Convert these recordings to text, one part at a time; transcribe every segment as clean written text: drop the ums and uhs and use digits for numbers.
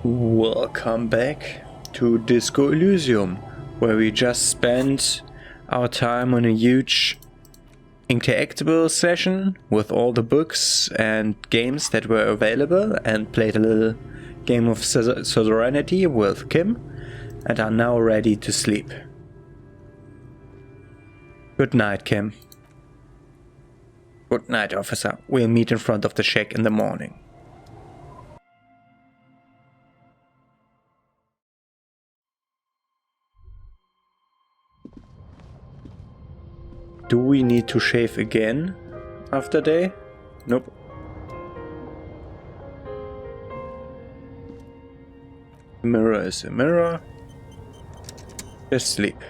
Welcome back to Disco Elysium, where we just spent our time on a huge interactable session with all the books and games that were available and played a little game of suzerainty with Kim and are now ready to sleep. Good night, Kim. Good night, officer. We'll meet in front of the shack in the morning. Do we need to shave again after day? Nope. A mirror is a mirror. Just sleep.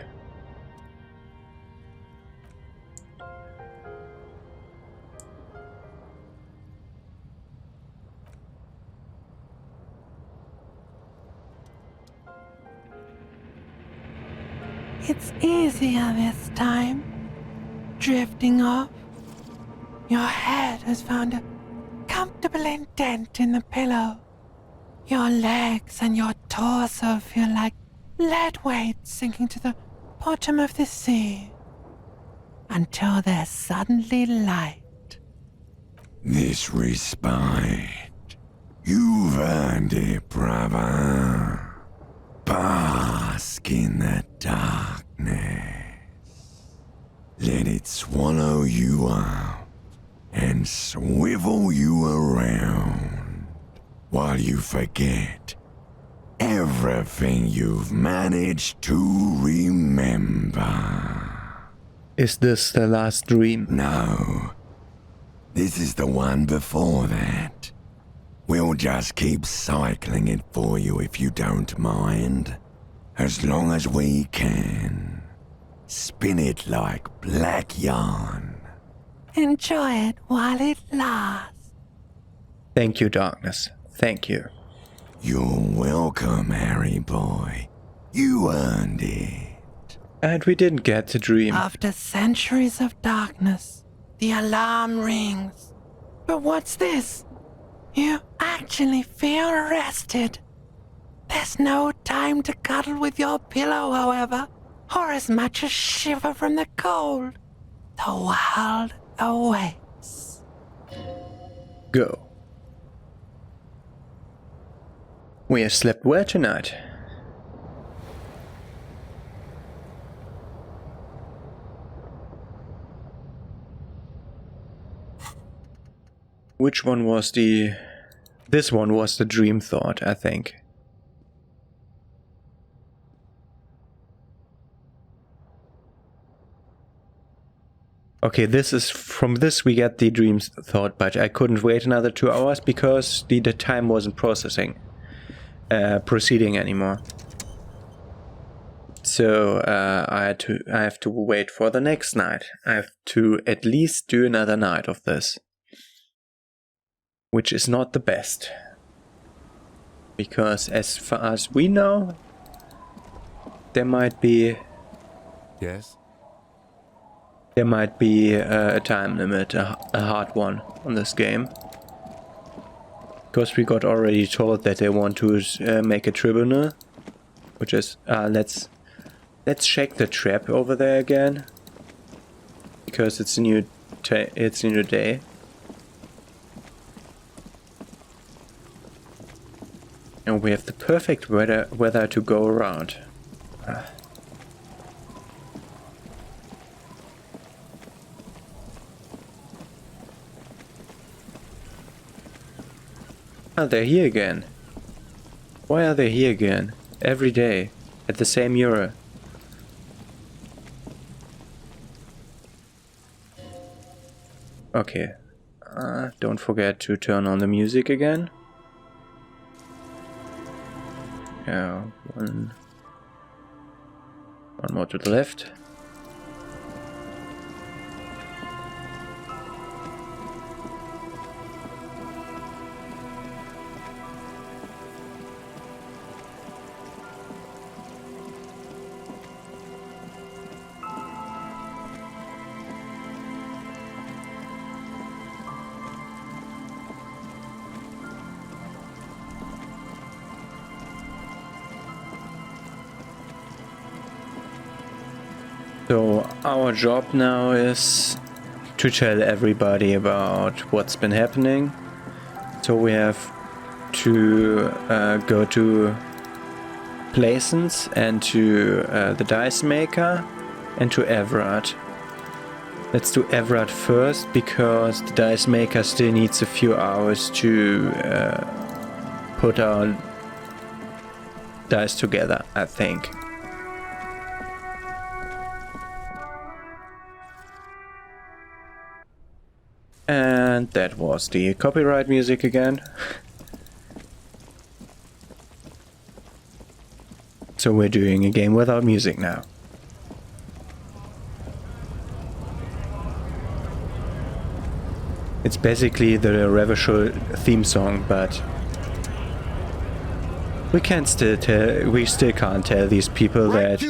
It's easier this time. Drifting off. Your head has found a comfortable indent in the pillow. Your legs and your torso feel like lead weights sinking to the bottom of the sea. Until they're suddenly light. This respite. You've earned it, brother. Bask in the darkness. Let it swallow you up and swivel you around while you forget everything you've managed to remember. Is this the last dream? No. This is the one before that. We'll just keep cycling it for you if you don't mind. As long as we can. Spin it like black yarn. Enjoy it while it lasts. Thank you, darkness. Thank you. You're welcome, Harry boy. You earned it. And we didn't get to dream. After centuries of darkness, the alarm rings. But what's this? You actually feel rested. There's no time to cuddle with your pillow, however, or as much as shiver from the cold. The world awaits. Go. We have slept well tonight. Which one was the... This one was the dream thought, I think. Okay, this is... From this we get the dream thought, but I couldn't wait another 2 hours because the time wasn't proceeding anymore. So I have to wait for the next night. I have to at least do another night of this. Which is not the best. Because as far as we know, there might be... Yes? There might be a time limit, a hard one on this game. Because we got already told that they want to make a tribunal. Which is, let's check the trap over there again. Because it's a new day. And we have the perfect weather to go around. Oh, they're here again. Why are they here again? Every day. At the same euro. Okay. Don't forget to turn on the music again. Yeah, one more to the left. So our job now is to tell everybody about what's been happening. So we have to go to Plaisance and to the dice maker and to Everard. Let's do Everard first because the dice maker still needs a few hours to put our dice together, I think. And that was the copyright music again. So we're doing a game without music now. It's basically the Revachol theme song, but we still can't tell these people that.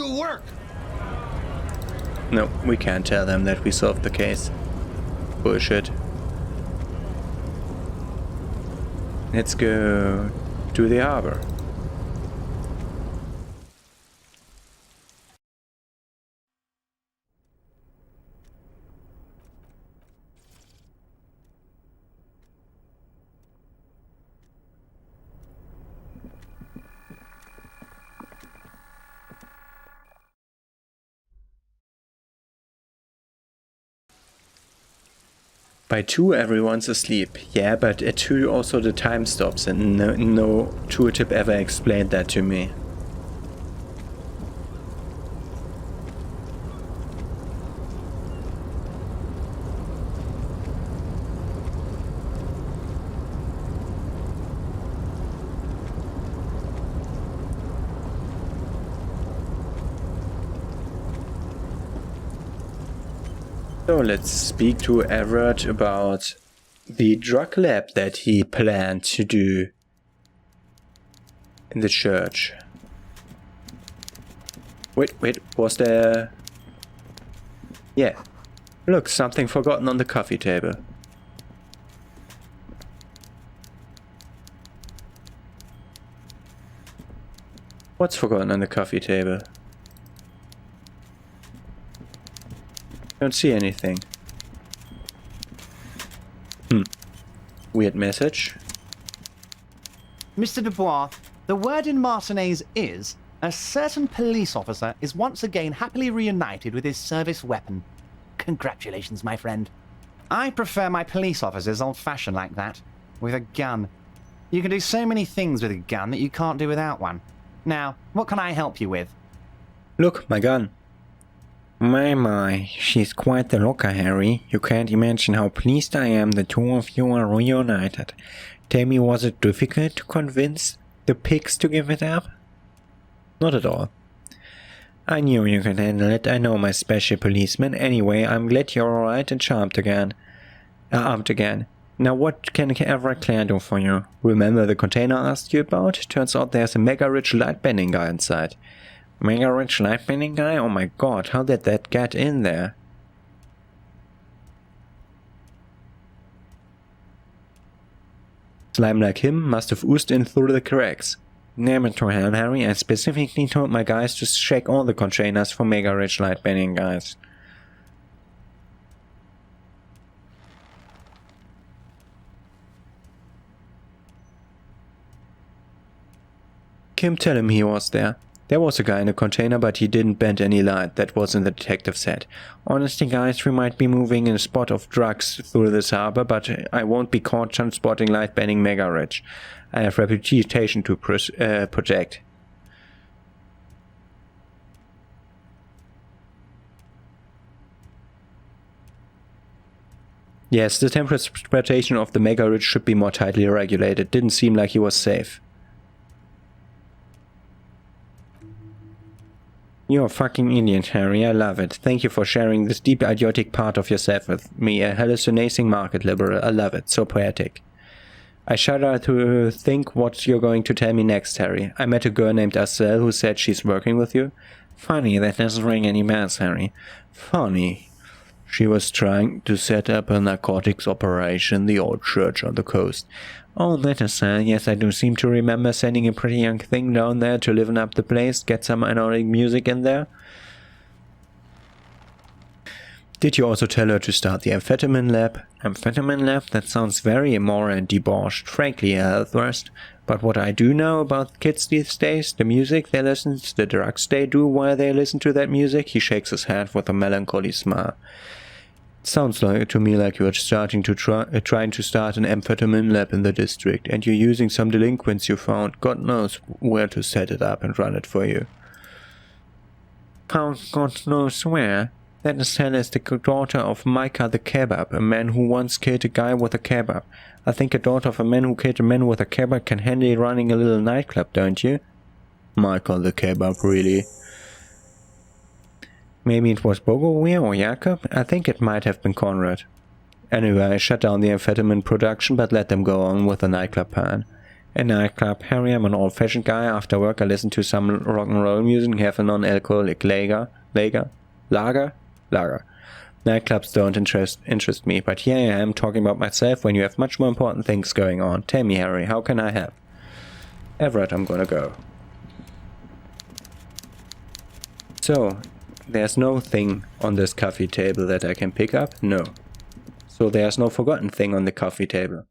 No, we can't tell them that we solved the case. Bullshit. Let's go to the harbor. By 2 everyone's asleep. Yeah, but at 2 also the time stops and no tooltip ever explained that to me. So let's speak to Everett about the drug lab that he planned to do in the church. Wait, was there... Yeah. Look, something forgotten on the coffee table. What's forgotten on the coffee table? Don't see anything. Weird message. Mr. Dubois, the word in Martinez is, a certain police officer is once again happily reunited with his service weapon. Congratulations, my friend. I prefer my police officers old-fashioned like that, with a gun. You can do so many things with a gun that you can't do without one. Now, what can I help you with? Look, my gun. My, she's quite the looker, Harry. You can't imagine how pleased I am the two of you are reunited. Tell me, was it difficult to convince the pigs to give it up? Not at all. I knew you could handle it. I know my special policeman. Anyway, I'm glad you're alright and armed again. Now what can Everett Clare do for you? Remember the container I asked you about? Turns out there's a mega rich light bending guy inside. Mega rich light bending guy? Oh my god, how did that get in there? Slime like him must have oozed in through the cracks. Name it to hell, Harry. I specifically told my guys to check all the containers for mega rich light bending guys. Kim, tell him he was there. There was a guy in a container, but he didn't bend any light. That was in the detective set. Honestly, guys, we might be moving in a spot of drugs through this harbor, but I won't be caught transporting light bending mega rich. I have reputation to protect. Yes, the transportation of the mega rich should be more tightly regulated. Didn't seem like he was safe. You're a fucking idiot, Harry. I love it. Thank you for sharing this deep idiotic part of yourself with me. A hallucinating market liberal. I love it. So poetic. I shudder to think what you're going to tell me next, Harry. I met a girl named Estelle who said she's working with you. Funny, that doesn't ring any bells, Harry. Funny. She was trying to set up a narcotics operation in the old church on the coast. Oh, that Estelle. Yes, I do seem to remember sending a pretty young thing down there to liven up the place, get some ironic music in there. Did you also tell her to start the amphetamine lab? Amphetamine lab? That sounds very immoral and debauched. Frankly, a health worst. But what I do know about kids these days, the music they listen to, the drugs they do while they listen to that music, he shakes his head with a melancholy smile. Sounds to me like you're trying to start an amphetamine lab in the district, and you're using some delinquents you found. God knows where to set it up and run it for you. How God knows where? That cell is the daughter of Micah the Kebab, a man who once killed a guy with a kebab. I think a daughter of a man who killed a man with a kebab can handle running a little nightclub, don't you? Michael the Kebab, really? Maybe it was Bogowir or Jakob? I think it might have been Conrad. Anyway, I shut down the amphetamine production but let them go on with the nightclub plan. A nightclub, Harry, I'm an old-fashioned guy. After work I listen to some rock and roll music and have a non-alcoholic lager. Nightclubs don't interest me, but here I am talking about myself when you have much more important things going on. Tell me, Harry, how can I help? Everett, I'm gonna go. So, there's no thing on this coffee table that I can pick up? No. So there's no forgotten thing on the coffee table.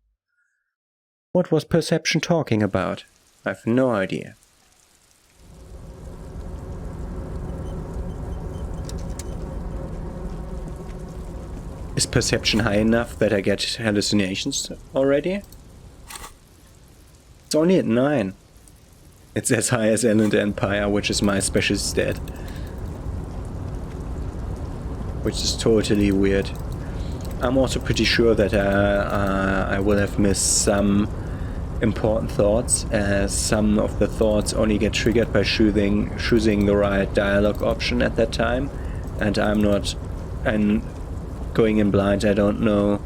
What was Perception talking about? I've no idea. Is Perception high enough that I get hallucinations already? It's only at 9. It's as high as Elend Empire, which is my special stat. Which is totally weird. I'm also pretty sure that I will have missed some important thoughts, as some of the thoughts only get triggered by choosing the right dialogue option at that time, and I'm going in blind. I don't know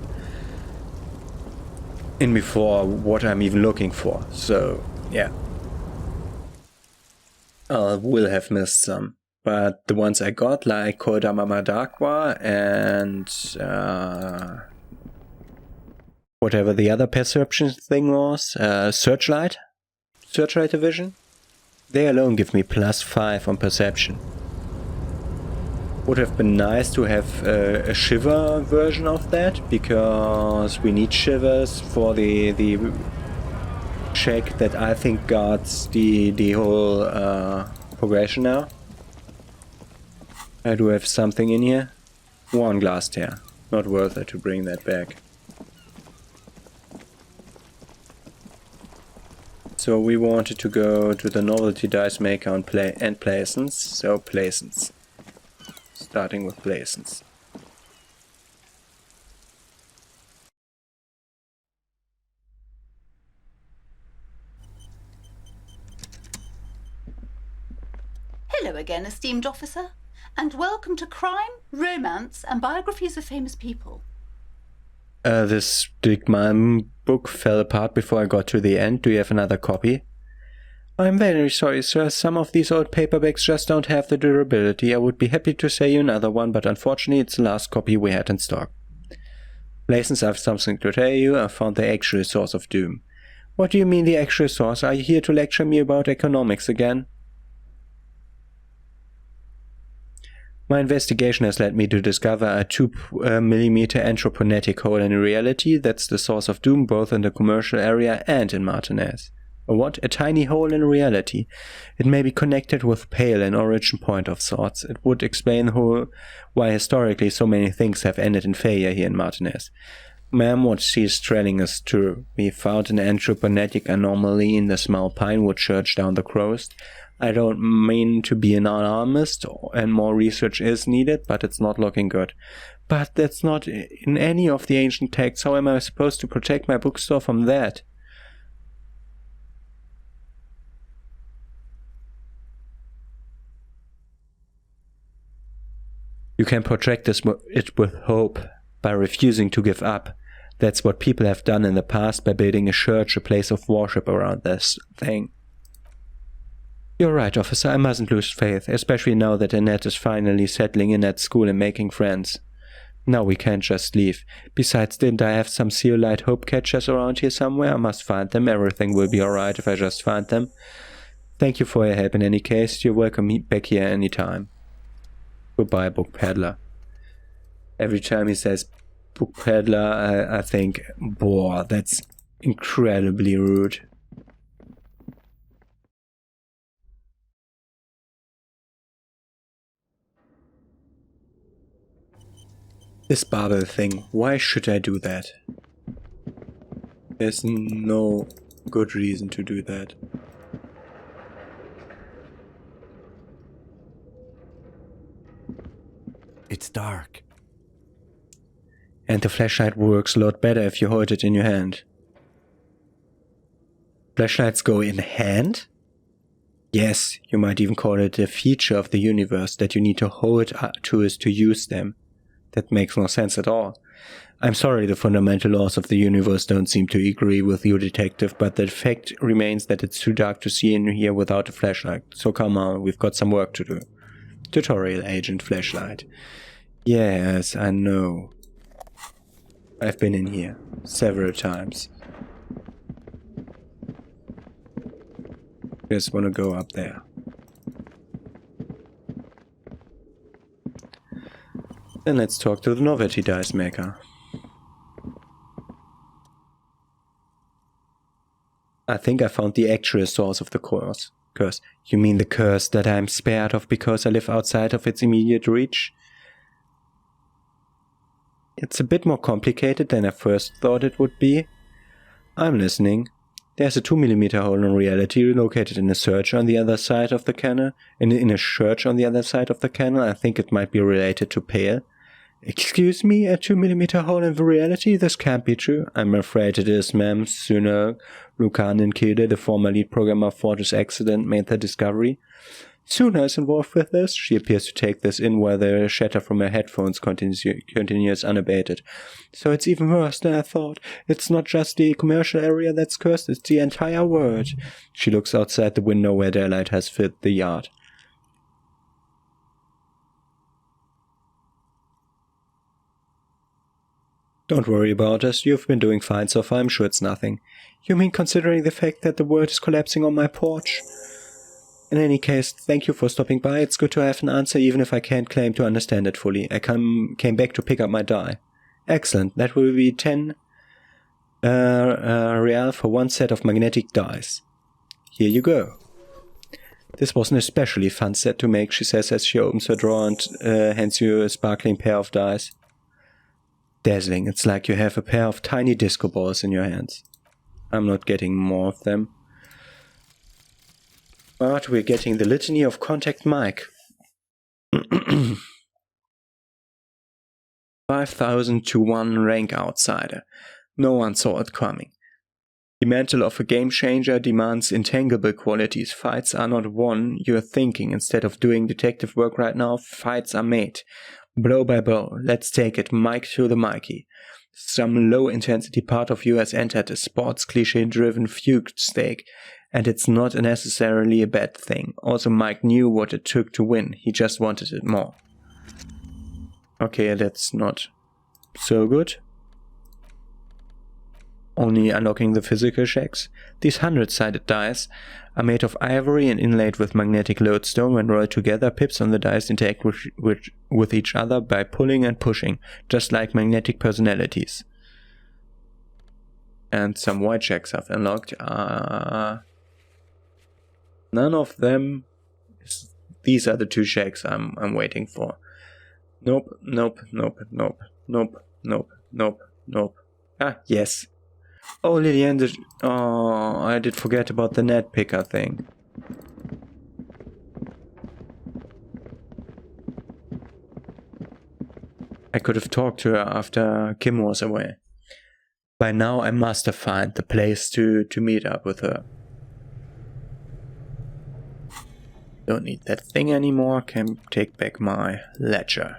in before what I'm even looking for, so yeah. I will have missed some. But the ones I got, like Kodama Madakwa and whatever the other perception thing was, Searchlight Division, they alone give me +5 on perception. Would have been nice to have a Shiver version of that, because we need Shivers for the check that I think guards the whole progression now. I do have something in here. One glass tear. Not worth it to bring that back. So we wanted to go to the novelty dice maker and Plaisance. So Plaisance. Starting with Plaisance. Hello again, esteemed officer. And welcome to Crime, Romance, and Biographies of Famous People. This Digman book fell apart before I got to the end. Do you have another copy? I'm very sorry, sir. Some of these old paperbacks just don't have the durability. I would be happy to sell you another one, but unfortunately it's the last copy we had in stock. Blaisens, I have something to tell you. I found the actual source of doom. What do you mean the actual source? Are you here to lecture me about economics again? My investigation has led me to discover a 2mm anthroponetic hole in reality that's the source of doom both in the commercial area and in Martinez. A what? A tiny hole in reality. It may be connected with Pale, an origin point of sorts. It would explain why historically so many things have ended in failure here in Martinez. Ma'am, what she is telling is true. We found an anthroponetic anomaly in the small Pinewood Church down the coast. I don't mean to be an alarmist, and more research is needed, but it's not looking good. But that's not in any of the ancient texts. How am I supposed to protect my bookstore from that? You can protect it with hope, by refusing to give up. That's what people have done in the past by building a church, a place of worship around this thing. You're right, officer, I mustn't lose faith, especially now that Annette is finally settling in at school and making friends. Now we can't just leave. Besides, didn't I have some zeolite hope catchers around here somewhere? I must find them. Everything will be alright if I just find them. Thank you for your help in any case. You're welcome back here anytime. Goodbye, book peddler. Every time he says book peddler, I think, boah, that's incredibly rude. This barbell thing, why should I do that? There's no good reason to do that. It's dark. And the flashlight works a lot better if you hold it in your hand. Flashlights go in hand? Yes, you might even call it a feature of the universe that you need to hold to us to use them. That makes no sense at all. I'm sorry the fundamental laws of the universe don't seem to agree with you, detective, but the fact remains that it's too dark to see in here without a flashlight. So come on, we've got some work to do. Tutorial agent flashlight. Yes, I know. I've been in here several times. Just want to go up there. Then let's talk to the novelty dice maker. I think I found the actual source of the curse. You mean the curse that I'm spared of because I live outside of its immediate reach? It's a bit more complicated than I first thought it would be. I'm listening. There's a 2mm hole in reality located in a church on the other side of the canal. In a church on the other side of the canal. I think it might be related to Pale. Excuse me, a 2mm hole in reality? This can't be true. I'm afraid it is, ma'am. Sooner Lucanen Kilde, the former lead programmer for this accident, made the discovery. Suna is involved with this. She appears to take this in while the chatter from her headphones continues unabated. So it's even worse than I thought. It's not just the commercial area that's cursed, it's the entire world. She looks outside the window where daylight has filled the yard. Don't worry about us. You've been doing fine so far. I'm sure it's nothing. You mean considering the fact that the world is collapsing on my porch? In any case, thank you for stopping by. It's good to have an answer even if I can't claim to understand it fully. I came back to pick up my die. Excellent. That will be 10 real for one set of magnetic dice. Here you go. This was an especially fun set to make, she says as she opens her drawer and hands you a sparkling pair of dice. Dazzling. It's like you have a pair of tiny disco balls in your hands. I'm not getting more of them. But we're getting the litany of Contact Mike. 5,000 to 1 rank outsider. No one saw it coming. The mantle of a game changer demands intangible qualities. Fights are not won, you're thinking. Instead of doing detective work right now, fights are made. Blow by blow. Let's take it Mike to the Mikey. Some low-intensity part of you has entered a sports cliché-driven fugue stake, and it's not necessarily a bad thing. Also, Mike knew what it took to win. He just wanted it more. Okay, that's not so good. Only unlocking the physical checks. These 100-sided dice are made of ivory and inlaid with magnetic lodestone. When rolled together, pips on the dice interact with each other by pulling and pushing, just like magnetic personalities. And some white checks I've unlocked. None of them. These are the 2 checks I'm waiting for. Nope, nope, nope, nope, nope, nope, nope, nope. Ah, yes. Oh, Lillian, I did forget about the net picker thing. I could have talked to her after Kim was away. By now I must have found the place to meet up with her. Don't need that thing anymore, can take back my ledger.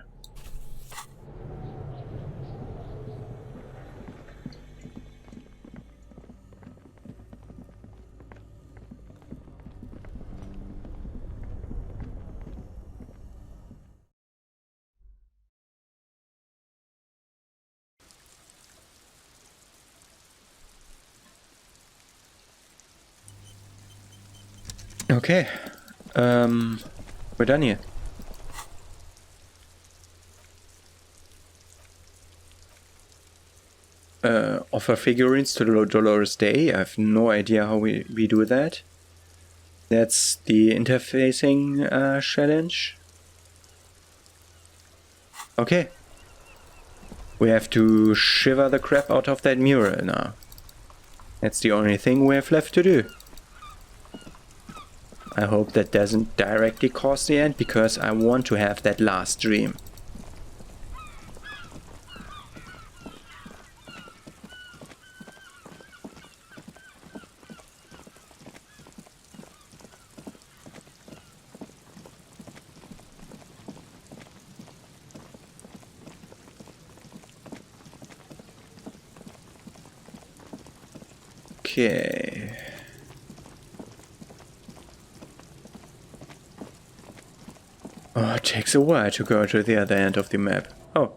Okay, we're done here. offer figurines to Dolores Day. I have no idea how we do that. That's the interfacing challenge. Okay. We have to shiver the crap out of that mural now. That's the only thing we have left to do. I hope that doesn't directly cause the end, because I want to have that last dream. Okay. Oh, it takes a while to go to the other end of the map. Oh.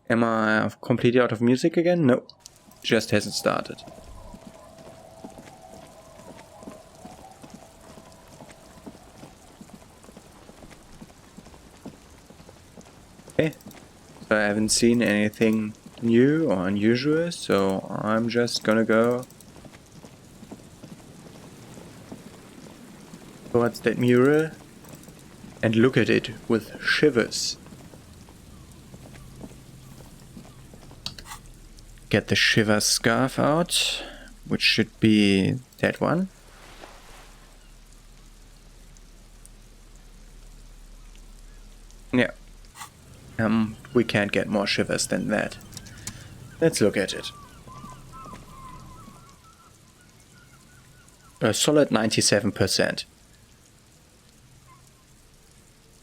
Am I completely out of music again? No. Just hasn't started. Okay. So I haven't seen anything new or unusual, so I'm just gonna go towards that mural and look at it with shivers. Get the shiver scarf out, which should be that one. Yeah. We can't get more shivers than that. Let's look at it. A solid 97%.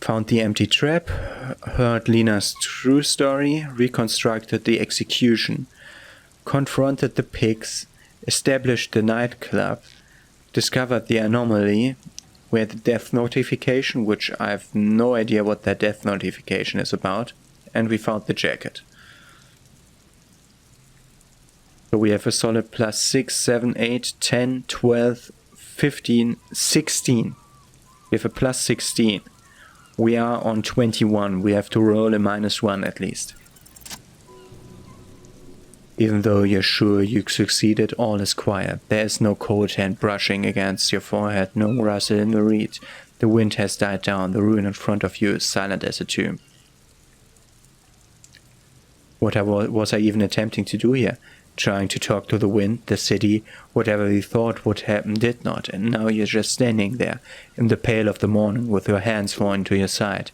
Found the empty trap, heard Lena's true story, reconstructed the execution, confronted the pigs, established the nightclub, discovered the anomaly, where the death notification, which I have no idea what that death notification is about, and we found the jacket. So we have a solid plus 6, 7, 8, 10, 12, 15, 16. We have a plus 16. We are on 21. We have to roll a -1 at least. Even though you're sure you succeeded, all is quiet. There is no cold hand brushing against your forehead, no rustle in the reeds. The wind has died down. The ruin in front of you is silent as a tomb. What was I even attempting to do here? Trying to talk to the wind, the city, whatever we thought would happen did not, and now you're just standing there, in the pale of the morning, with your hands falling to your side.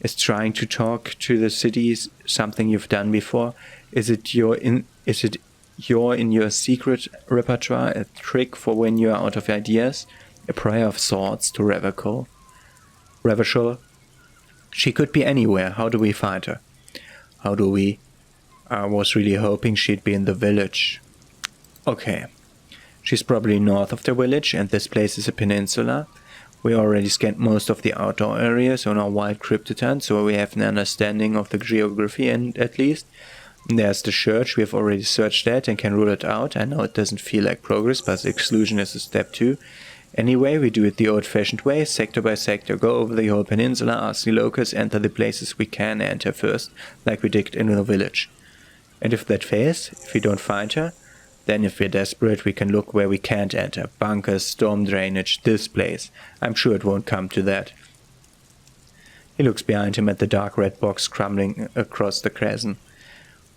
Is trying to talk to the cities something you've done before? Is it your in your secret repertoire, a trick for when you're out of ideas? A prayer of sorts to Revachol? She could be anywhere. How do we find her? How do we? I was really hoping she'd be in the village. Okay. She's probably north of the village, and this place is a peninsula. We already scanned most of the outdoor areas on our wild cryptoton, so we have an understanding of the geography, and at least. There's the church. We have already searched that and can rule it out. I know it doesn't feel like progress, but the exclusion is a step 2. Anyway, we do it the old-fashioned way, sector by sector, go over the whole peninsula, ask the locals, enter the places we can enter first, like we did in the village. And if that fails, if we don't find her, then if we're desperate, we can look where we can't enter. Bunkers, storm drainage, this place. I'm sure it won't come to that. He looks behind him at the dark red box crumbling across the chasm.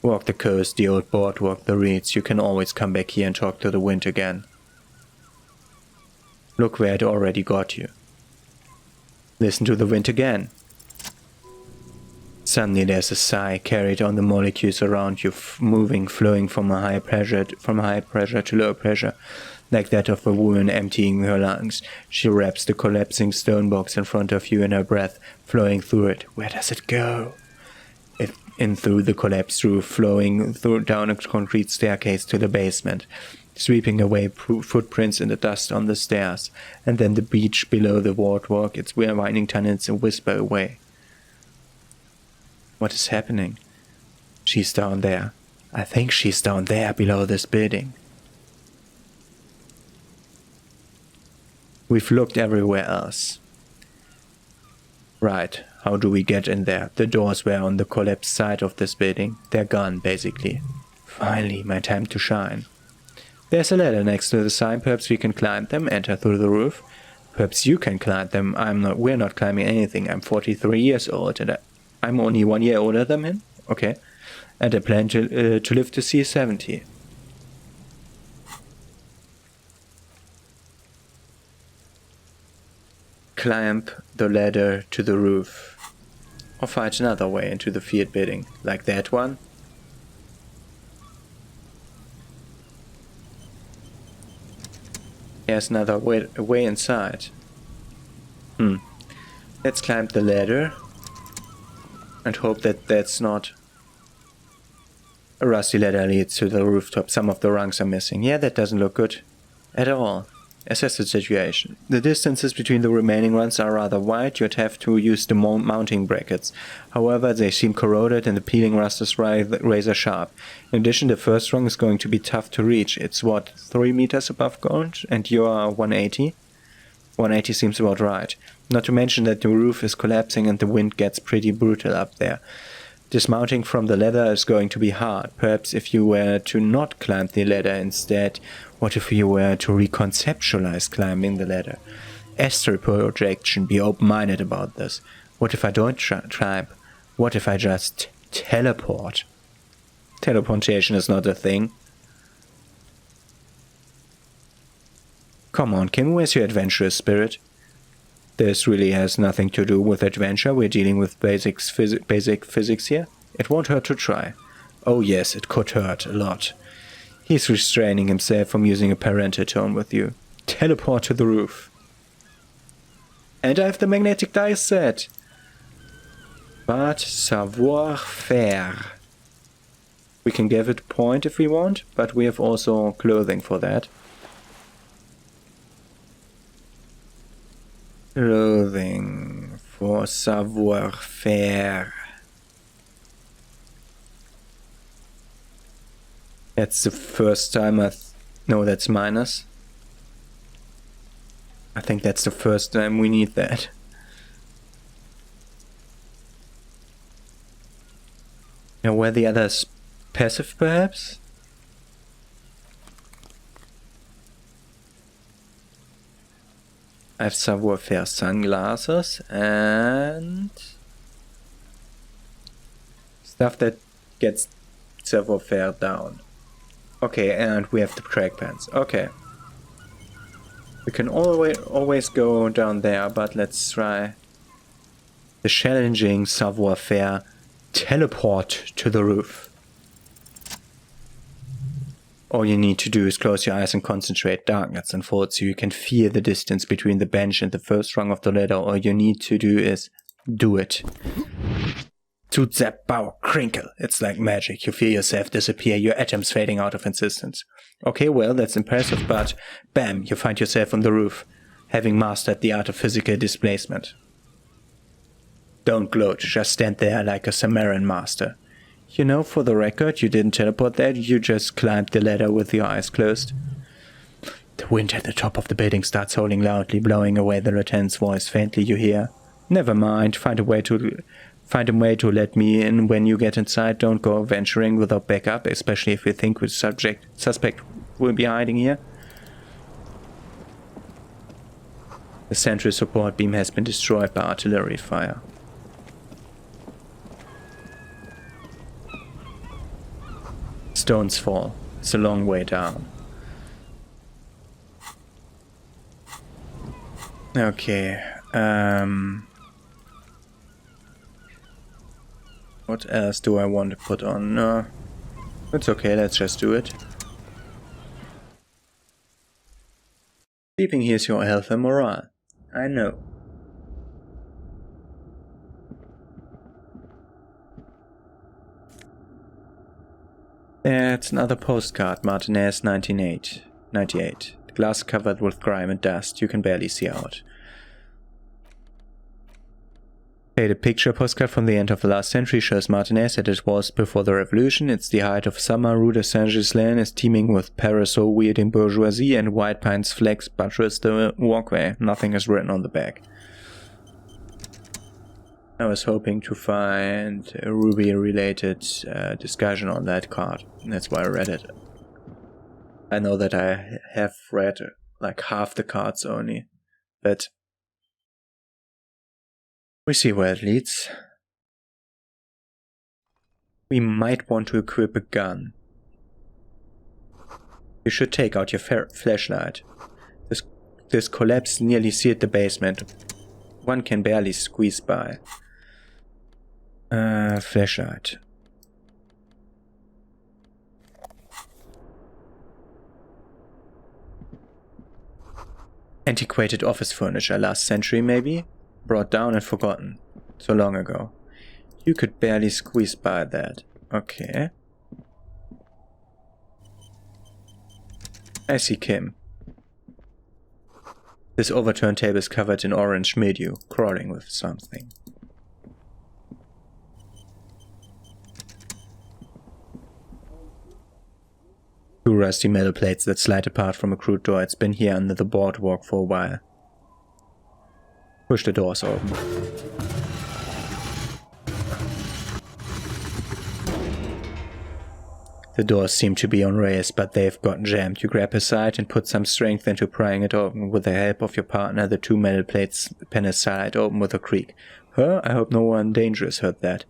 Walk the coast, the old boardwalk, the reeds. You can always come back here and talk to the wind again. Look where it already got you. Listen to the wind again. Suddenly there's a sigh carried on the molecules around you, moving, flowing from high pressure to low pressure, like that of a woman emptying her lungs. She wraps the collapsing stone box in front of you in her breath, flowing through it. Where does it go? In through the collapsed roof, flowing down a concrete staircase to the basement, sweeping away footprints in the dust on the stairs, and then the beach below the boardwalk, its winding tunnels a whisper away. What is happening? She's down there. I think she's down there below this building. We've looked everywhere else. Right, how do we get in there? The doors were on the collapsed side of this building. They're gone, basically. Finally, my time to shine. There's a ladder next to the sign. Perhaps we can climb them, enter through the roof. Perhaps you can climb them. We're not climbing anything. I'm 43 years old and I'm only 1 year older than him. Okay. And I plan to live to see 70. Climb the ladder to the roof. Or find another way into the field building, like that one. There's another way inside. Let's climb the ladder and hope that that's not a rusty ladder leads to the rooftop. Some of the rungs are missing. Yeah, that doesn't look good at all. Assess the situation. The distances between the remaining runs are rather wide. You'd have to use the mounting brackets. However, they seem corroded and the peeling rust is razor sharp. In addition, the first rung is going to be tough to reach. It's what, 3 meters above ground? And you're 180? 180 seems about right. Not to mention that the roof is collapsing and the wind gets pretty brutal up there. Dismounting from the ladder is going to be hard. Perhaps if you were to not climb the ladder instead. What if you were to reconceptualize climbing the ladder? Astral projection, be open-minded about this. What if I don't climb? What if I just teleport? Teleportation is not a thing. Come on, Kim, where's your adventurous spirit? This really has nothing to do with adventure. We're dealing with basic physics here. It won't hurt to try. Oh yes, it could hurt a lot. He's restraining himself from using a parental tone with you. Teleport to the roof. And I have the magnetic dice set. But savoir-faire. We can give it a point if we want, but we have also clothing for that. Clothing for savoir-faire. That's the first time no, that's minus. I think that's the first time we need that. Now, were the others passive, perhaps? I have savoir-faire sunglasses and stuff that gets savoir-faire down. Okay, and we have the track pants. Okay. We can always go down there, but let's try the challenging savoir-faire teleport to the roof. All you need to do is close your eyes and concentrate. Darkness unfolds so you can feel the distance between the bench and the first rung of the ladder. All you need to do is do it. Toot zap bow crinkle. It's like magic. You feel yourself disappear, your atoms fading out of existence. Okay, well, that's impressive, but bam, you find yourself on the roof, having mastered the art of physical displacement. Don't gloat, just stand there like a Sumerian master. You know, for the record, you didn't teleport there, you just climbed the ladder with your eyes closed. The wind at the top of the building starts howling loudly, blowing away the lieutenant's voice. Faintly you hear, "Never mind, find a way to let me in when you get inside. Don't go venturing without backup, especially if you think the suspect will be hiding here." The central support beam has been destroyed by artillery fire. Stones fall. It's a long way down. Okay. What else do I want to put on? No. It's okay, let's just do it. Sleeping heals your health and morale. I know. It's another postcard, Martinez 1998. The glass covered with grime and dust, you can barely see out. Okay, the picture postcard from the end of the last century shows Martinez as it was before the revolution. It's the height of summer. Rue de Saint-Ghislain is teeming with parasol-wielding bourgeoisie, and White Pine's flags buttress the walkway. Nothing is written on the back. I was hoping to find a Ruby-related discussion on that card. That's why I read it. I know that I have read like half the cards only, but we see where it leads. We might want to equip a gun. You should take out your flashlight. This collapse nearly sealed the basement. One can barely squeeze by. Flashlight. Antiquated office furniture, last century maybe? Brought down and forgotten. So long ago. You could barely squeeze by that. Okay. I see Kim. This overturned table is covered in orange mildew, crawling with something. Two rusty metal plates that slide apart from a crude door. It's been here under the boardwalk for a while. Push the doors open. The doors seem to be on rails, but they've gotten jammed. You grab his side and put some strength into prying it open. With the help of your partner, the two metal plates pin his side open with a creak. Huh? I hope no one dangerous heard that.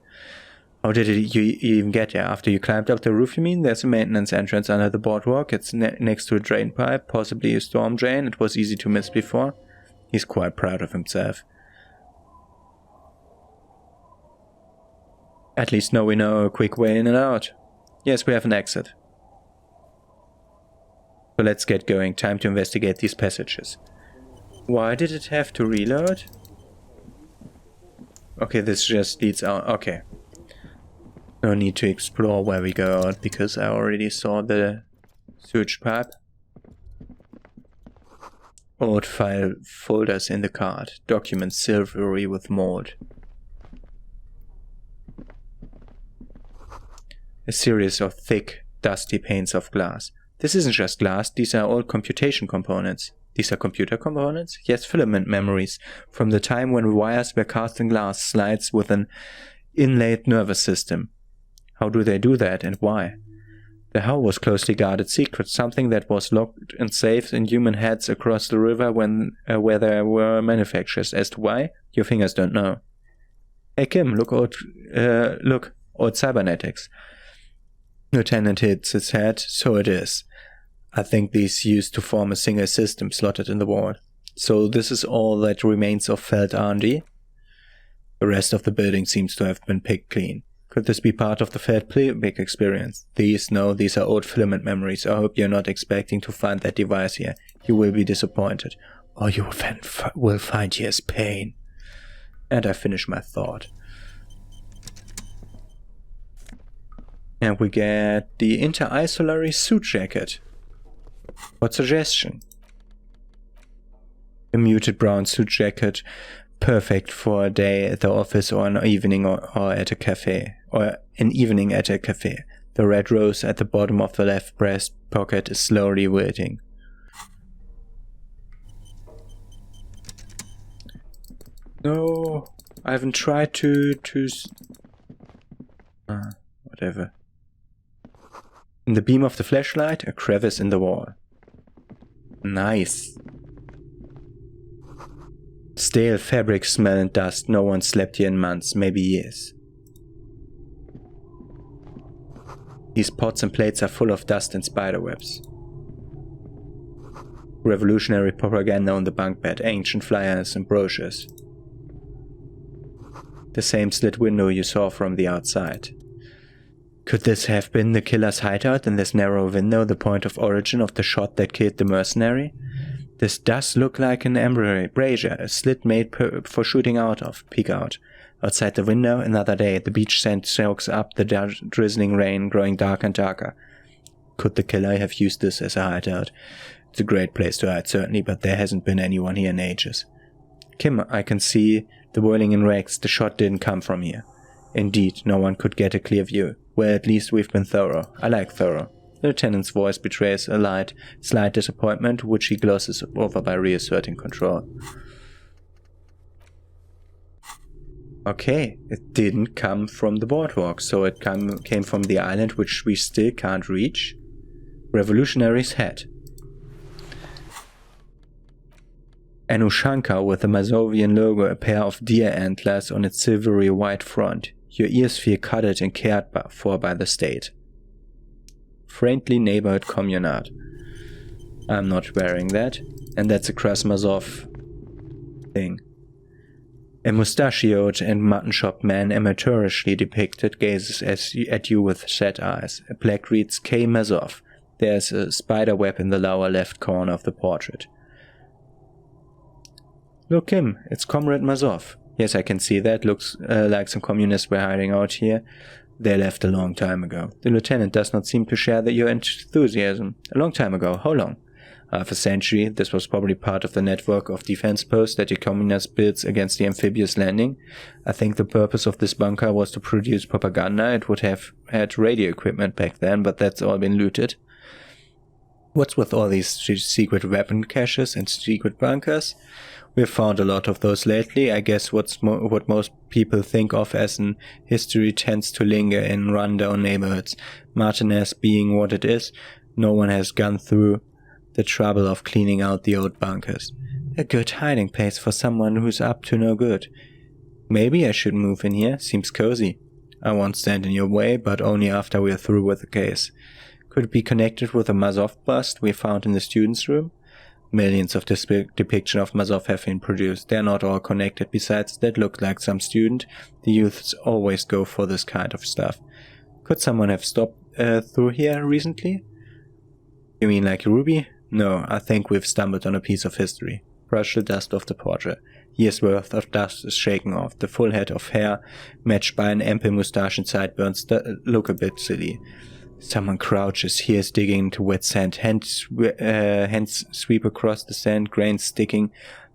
How did you even get there? After you climbed up the roof, you mean? There's a maintenance entrance under the boardwalk. It's next to a drain pipe, possibly a storm drain. It was easy to miss before. He's quite proud of himself. At least now we know a quick way in and out. Yes, we have an exit. So let's get going. Time to investigate these passages. Why did it have to reload? Okay, this just leads out. Okay. No need to explore where we go out because I already saw the sewage pipe. Old file folders in the card. Documents silvery with mold. A series of thick, dusty panes of glass. This isn't just glass, these are all computation components. These are computer components? Yes, filament memories, from the time when wires were cast in glass slides with an inlaid nervous system. How do they do that, and why? The how was closely guarded secret, something that was locked and safe in human heads across the river where there were manufacturers. As to why, your fingers don't know. Hey Kim, look, old cybernetics. Lieutenant hits his head. So it is. I think these used to form a single system slotted in the wall. So this is all that remains of Feld R&D? The rest of the building seems to have been picked clean. Could this be part of the Feld playback experience? These are old filament memories. I hope you're not expecting to find that device here. You will be disappointed. All you will find here is pain. And I finish my thought. And we get the inter-isolary suit jacket. What suggestion? A muted brown suit jacket, perfect for a day at the office or an evening or at a cafe. Or an evening at a cafe. The red rose at the bottom of the left breast pocket is slowly wilting. No, I haven't tried to whatever. In the beam of the flashlight, a crevice in the wall. Nice. Stale fabric smell and dust. No one slept here in months, maybe years. These pots and plates are full of dust and spiderwebs. Revolutionary propaganda on the bunk bed, ancient flyers and brochures. The same slit window you saw from the outside. Could this have been the killer's hideout in this narrow window, the point of origin of the shot that killed the mercenary? This does look like an embrasure, a slit made for shooting out of, peek out. Outside the window, another day, the beach sand soaks up the drizzling rain, growing darker and darker. Could the killer have used this as a hideout? It's a great place to hide, certainly, but there hasn't been anyone here in ages. Kim, I can see the whirling in rags. The shot didn't come from here. Indeed, no one could get a clear view. Well, at least we've been thorough. I like thorough. The lieutenant's voice betrays a slight disappointment, which he glosses over by reasserting control. Okay, it didn't come from the boardwalk, so it came from the island, which we still can't reach. Revolutionary's hat. An Ushanka with the Mazovian logo, a pair of deer antlers on its silvery white front. Your ears feel cuddled and cared for by the state. Friendly neighborhood communard. I'm not wearing that. And that's a Krasmazov thing. A mustachioed and mutton-chopped man amateurishly depicted gazes at you with sad eyes. A plaque reads K. Mazov. There's a spider web in the lower left corner of the portrait. Look him, it's Comrade Mazov. Yes, I can see that. Looks like some communists were hiding out here. They left a long time ago. The lieutenant does not seem to share your enthusiasm. A long time ago, how long? Half a century. This was probably part of the network of defense posts that the communists built against the amphibious landing. I think the purpose of this bunker was to produce propaganda. It would have had radio equipment back then, but that's all been looted. What's with all these secret weapon caches and secret bunkers? We've found a lot of those lately. I guess what most people think of as an history tends to linger in rundown neighborhoods. Martinez being what it is, no one has gone through the trouble of cleaning out the old bunkers. A good hiding place for someone who's up to no good. Maybe I should move in here. Seems cozy. I won't stand in your way, but only after we're through with the case. Could it be connected with a Mazov bust we found in the students' room? Millions of depictions of Mazov have been produced. They're not all connected. Besides, that looked like some student. The youths always go for this kind of stuff. Could someone have stopped through here recently? You mean like Ruby? No, I think we've stumbled on a piece of history. Brush the dust off the portrait. Years' worth of dust is shaken off. The full head of hair, matched by an ample moustache and sideburns, look a bit silly. Someone crouches, ears digging into wet sand, hands sweep across the sand, grains sticking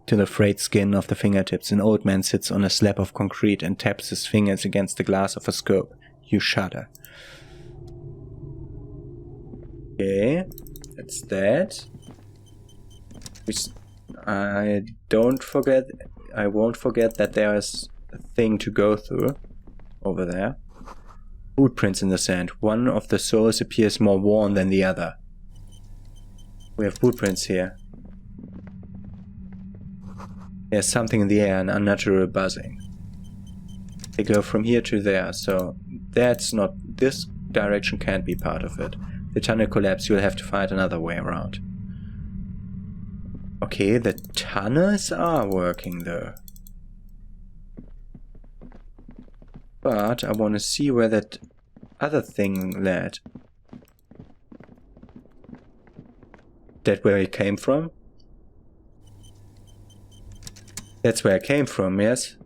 to the frayed skin of the fingertips. An old man sits on a slab of concrete and taps his fingers against the glass of a scope. You shudder. Okay, that's that. I won't forget that there is a thing to go through over there. Footprints in the sand. One of the soles appears more worn than the other. We have footprints here. There's something in the air, an unnatural buzzing. They go from here to there, so that's not... this direction can't be part of it. The tunnel collapsed, you'll have to find another way around. Okay, the tunnels are working though. But I want to see where that other thing led. That where it came from? That's where it came from, yes?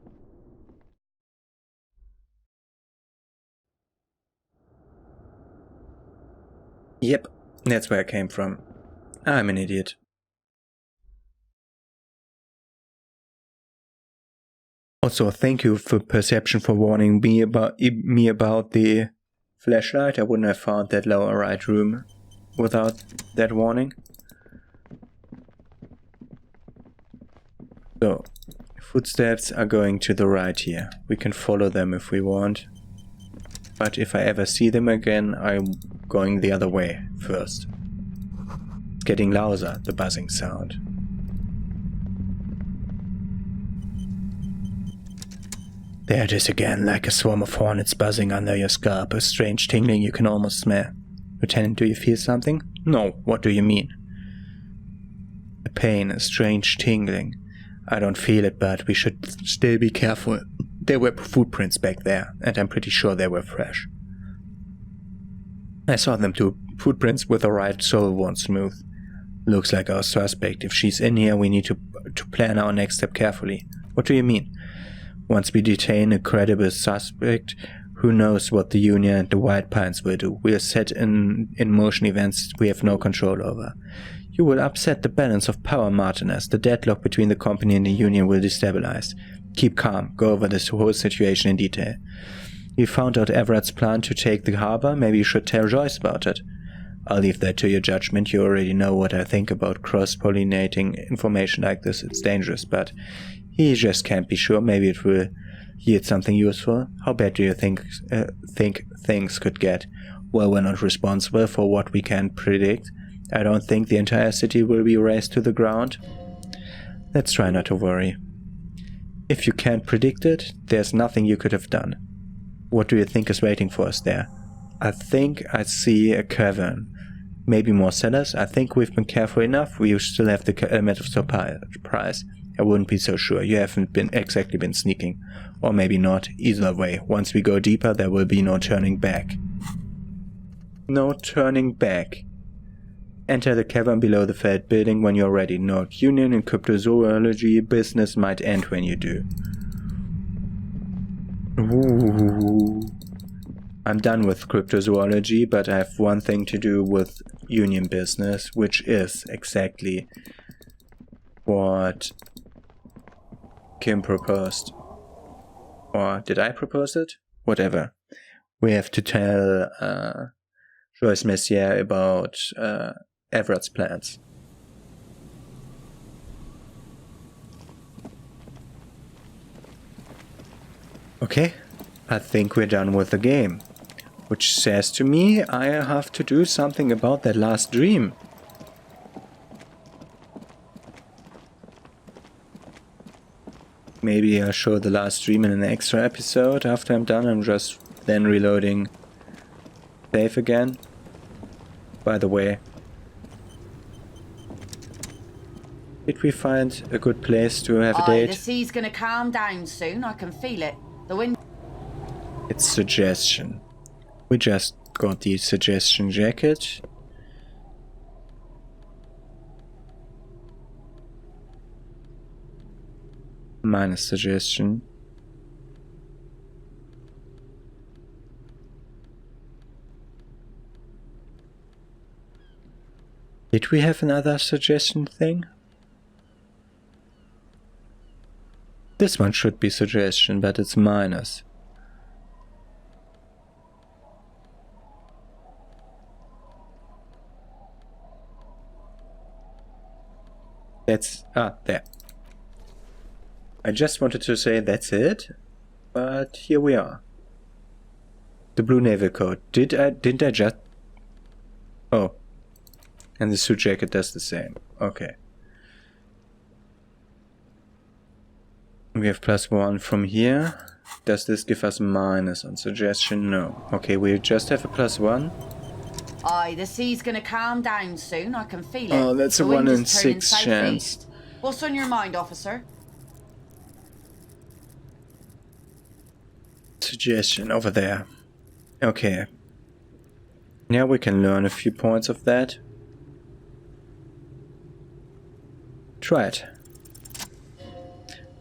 Yep, that's where it came from. I'm an idiot. Also, thank you for Perception for warning me about the flashlight. I wouldn't have found that lower right room without that warning. So, footsteps are going to the right here. We can follow them if we want. But if I ever see them again, I'm going the other way first. It's getting louder, the buzzing sound. There it is again, like a swarm of hornets buzzing under your scalp, a strange tingling you can almost smell. Lieutenant, do you feel something? No, what do you mean? A pain, a strange tingling. I don't feel it, but we should still be careful. There were footprints back there, and I'm pretty sure they were fresh. I saw them too, footprints with the right sole worn smooth. Looks like our suspect. If she's in here, we need to plan our next step carefully. What do you mean? Once we detain a credible suspect, who knows what the Union and the White Pines will do. We'll set in motion events we have no control over. You will upset the balance of power, Martinez. The deadlock between the company and the Union will destabilize. Keep calm. Go over this whole situation in detail. You found out Everett's plan to take the harbor. Maybe you should tell Joyce about it. I'll leave that to your judgment. You already know what I think about cross-pollinating information like this. It's dangerous, but He just can't be sure. Maybe it will yield something useful. How bad do you think things could get? Well, we're not responsible for what we can't predict. I don't think the entire city will be razed to the ground. Let's try not to worry. If you can't predict it, there's nothing you could have done. What do you think is waiting for us there? I think I see a cavern. Maybe more sellers? I think we've been careful enough. We still have the element of surprise. I wouldn't be so sure. You haven't exactly been sneaking. Or maybe not. Either way, once we go deeper, there will be no turning back. No turning back. Enter the cavern below the Feld building when you're ready. Note, union in cryptozoology business might end when you do. Ooh. I'm done with cryptozoology, but I have one thing to do with union business, which is exactly what Kim proposed. Or did I propose it? Whatever. We have to tell Joyce Messier about Everett's plans. Okay, I think we're done with the game. Which says to me I have to do something about that last dream. Maybe I'll show the last dream in an extra episode. After I'm done, I'm just then reloading save again. By the way, did we find a good place to have a date? The sea's gonna calm down soon, I can feel it. The wind... It's suggestion. We just got the suggestion jacket. Minus suggestion. Did we have another suggestion thing? This one should be suggestion, but it's minus. That's... there. I just wanted to say that's it, but here we are. The blue naval coat. Didn't I just... Oh. And the suit jacket does the same. Okay. We have +1 from here. Does this give us minus on suggestion? No. Okay, we just have a +1. The sea's gonna calm down soon, I can feel it. Oh, that's a The wind 1 is in turning 6 chance. southeast. What's on your mind, officer? Suggestion over there. Okay. Now we can learn a few points of that. Try it.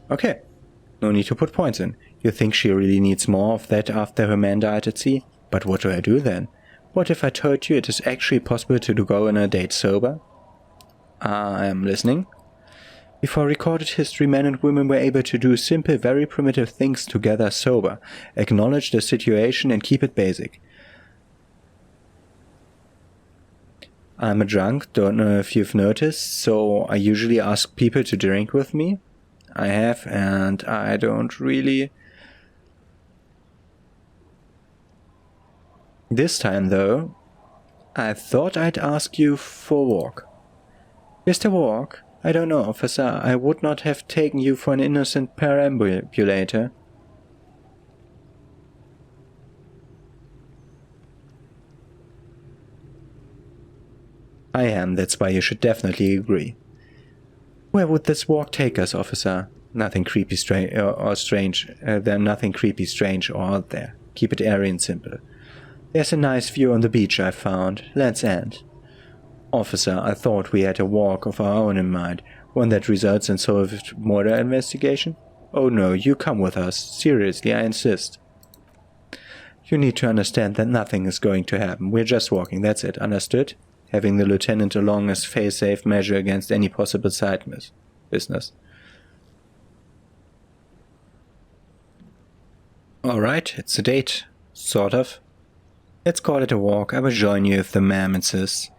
Okay. No need to put points in. You think she really needs more of that after her man died at sea? But what do I do then? What if I told you it is actually possible to go on a date sober? I am listening. Before recorded history, men and women were able to do simple, very primitive things together sober, acknowledge the situation and keep it basic. I'm a drunk, don't know if you've noticed, so I usually ask people to drink with me. I have, and I don't really. This time, though, I thought I'd ask you for a walk. Just a walk? I don't know, officer. I would not have taken you for an innocent perambulator. I am, that's why you should definitely agree. Where would this walk take us, officer? Nothing creepy or strange. There's nothing creepy, strange or out there. Keep it airy and simple. There's a nice view on the beach I found. Let's end. Officer, I thought we had a walk of our own in mind, one that results in solved murder investigation. Oh no, you come with us. Seriously, I insist. You need to understand that nothing is going to happen. We're just walking, that's it, understood? Having the lieutenant along as fail-safe measure against any possible side business. Alright, it's a date. Sort of. Let's call it a walk. I will join you if the ma'am insists.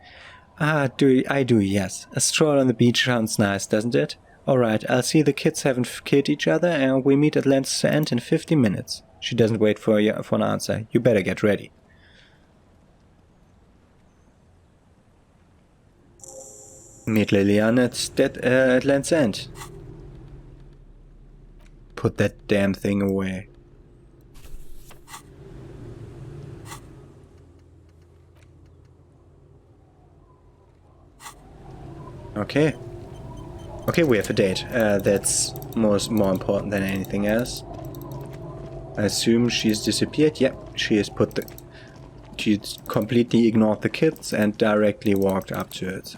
I do, yes. A stroll on the beach sounds nice, doesn't it? Alright, I'll see the kids haven't killed each other and we meet at Land's End in 50 minutes. She doesn't wait for an answer. You better get ready. Meet Lillian at Land's End. Put that damn thing away. Okay. Okay, we have a date. That's more important than anything else. I assume she's disappeared. Yep, she has she's completely ignored the kids and directly walked up to it.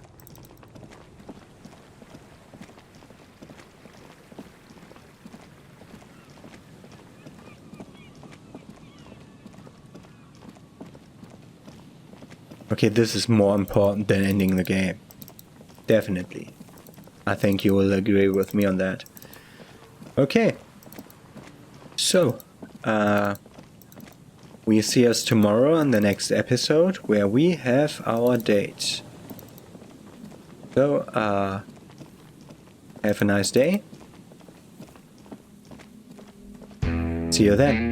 Okay, this is more important than ending the game. Definitely. I think you will agree with me on that. Okay. So, we see us tomorrow in the next episode where we have our date. So, have a nice day. See you then.